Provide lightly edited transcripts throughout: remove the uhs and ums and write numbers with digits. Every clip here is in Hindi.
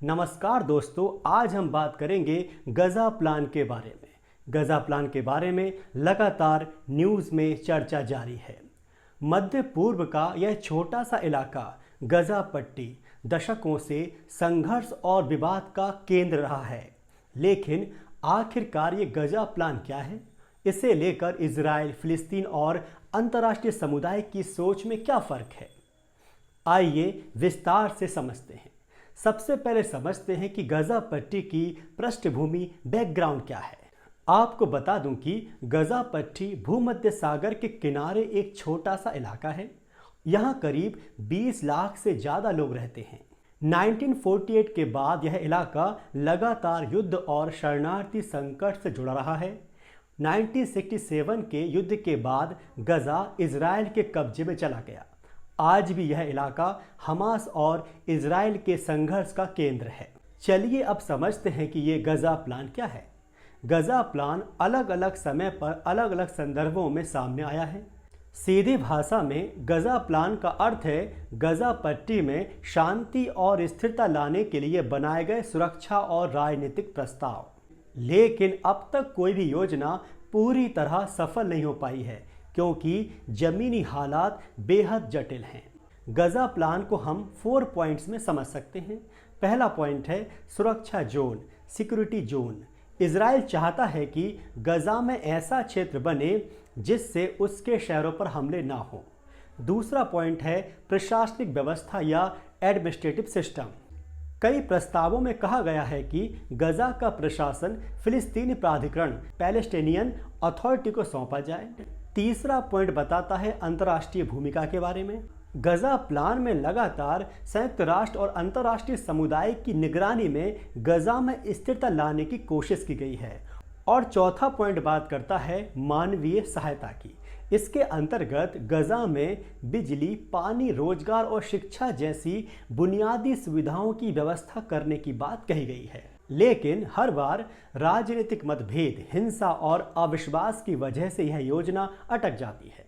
नमस्कार दोस्तों, आज हम बात करेंगे गजा प्लान के बारे में। गजा प्लान के बारे में लगातार न्यूज़ में चर्चा जारी है। मध्य पूर्व का यह छोटा सा इलाका गजा पट्टी दशकों से संघर्ष और विवाद का केंद्र रहा है। लेकिन आखिरकार ये गजा प्लान क्या है? इसे लेकर इजराइल, फिलिस्तीन और अंतर्राष्ट्रीय समुदाय की सोच में क्या फ़र्क है? आइए विस्तार से समझते हैं। सबसे पहले समझते हैं कि गजा पट्टी की पृष्ठभूमि बैकग्राउंड क्या है। आपको बता दूं कि गजा पट्टी भूमध्य सागर के किनारे एक छोटा सा इलाका है। यहाँ करीब 20 लाख से ज़्यादा लोग रहते हैं। 1948 के बाद यह इलाका लगातार युद्ध और शरणार्थी संकट से जुड़ा रहा है। 1967 के युद्ध के बाद गजा इजराइल के कब्जे में चला गया। आज भी यह इलाका हमास और इजराइल के संघर्ष का केंद्र है। चलिए अब समझते हैं कि ये गजा प्लान क्या है। गजा प्लान अलग अलग समय पर अलग अलग संदर्भों में सामने आया है। सीधी भाषा में गजा प्लान का अर्थ है गजा पट्टी में शांति और स्थिरता लाने के लिए बनाए गए सुरक्षा और राजनीतिक प्रस्ताव। लेकिन अब तक कोई भी योजना पूरी तरह सफल नहीं हो पाई है क्योंकि जमीनी हालात बेहद जटिल हैं। गजा प्लान को हम 4 पॉइंट्स में समझ सकते हैं। पहला पॉइंट है सुरक्षा जोन, सिक्योरिटी जोन। इजराइल चाहता है कि गजा में ऐसा क्षेत्र बने जिससे उसके शहरों पर हमले ना हो। दूसरा पॉइंट है प्रशासनिक व्यवस्था या एडमिनिस्ट्रेटिव सिस्टम। कई प्रस्तावों में कहा गया है कि गजा का प्रशासन फिलिस्तीनी प्राधिकरण पैलेस्टीनियन अथॉरिटी को सौंपा जाए। तीसरा पॉइंट बताता है अंतर्राष्ट्रीय भूमिका के बारे में। गजा प्लान में लगातार संयुक्त राष्ट्र और अंतर्राष्ट्रीय समुदाय की निगरानी में गजा में स्थिरता लाने की कोशिश की गई है। और चौथा पॉइंट बात करता है मानवीय सहायता की। इसके अंतर्गत गजा में बिजली, पानी, रोजगार और शिक्षा जैसी बुनियादी सुविधाओं की व्यवस्था करने की बात कही गई है। लेकिन हर बार राजनीतिक मतभेद, हिंसा और अविश्वास की वजह से यह योजना अटक जाती है।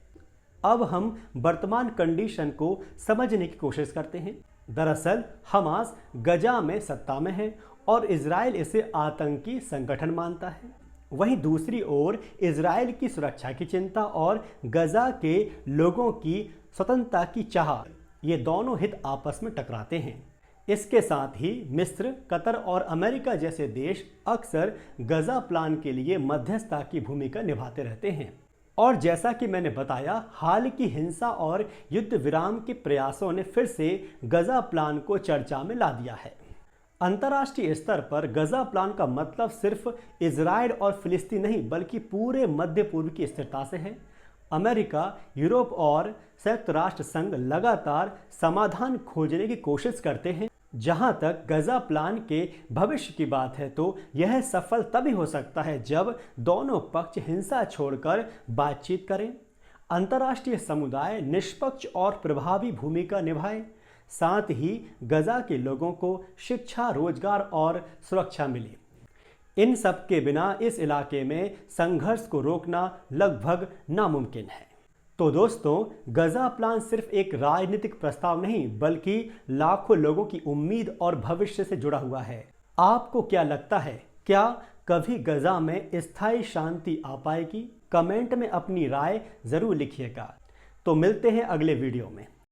अब हम वर्तमान कंडीशन को समझने की कोशिश करते हैं। दरअसल हमास गजा में सत्ता में है और इजराइल इसे आतंकी संगठन मानता है। वहीं दूसरी ओर इजराइल की सुरक्षा की चिंता और गजा के लोगों की स्वतंत्रता की चाह, ये दोनों हित आपस में टकराते हैं। इसके साथ ही मिस्र, कतर और अमेरिका जैसे देश अक्सर गजा प्लान के लिए मध्यस्थता की भूमिका निभाते रहते हैं। और जैसा कि मैंने बताया, हाल की हिंसा और युद्ध विराम के प्रयासों ने फिर से गजा प्लान को चर्चा में ला दिया है। अंतर्राष्ट्रीय स्तर पर गजा प्लान का मतलब सिर्फ इजराइल और फिलिस्तीन नहीं बल्कि पूरे मध्य पूर्व की स्थिरता से है। अमेरिका, यूरोप और संयुक्त राष्ट्र संघ लगातार समाधान खोजने की कोशिश करते हैं। जहां तक गजा प्लान के भविष्य की बात है तो यह सफल तभी हो सकता है जब दोनों पक्ष हिंसा छोड़कर बातचीत करें, अंतर्राष्ट्रीय समुदाय निष्पक्ष और प्रभावी भूमिका निभाए, साथ ही गजा के लोगों को शिक्षा, रोजगार और सुरक्षा मिले। इन सब के बिना इस इलाके में संघर्ष को रोकना लगभग नामुमकिन है। तो दोस्तों, गजा प्लान सिर्फ एक राजनीतिक प्रस्ताव नहीं बल्कि लाखों लोगों की उम्मीद और भविष्य से जुड़ा हुआ है। आपको क्या लगता है, क्या कभी गजा में स्थायी शांति आ पाएगी? कमेंट में अपनी राय जरूर लिखिएगा। तो मिलते हैं अगले वीडियो में।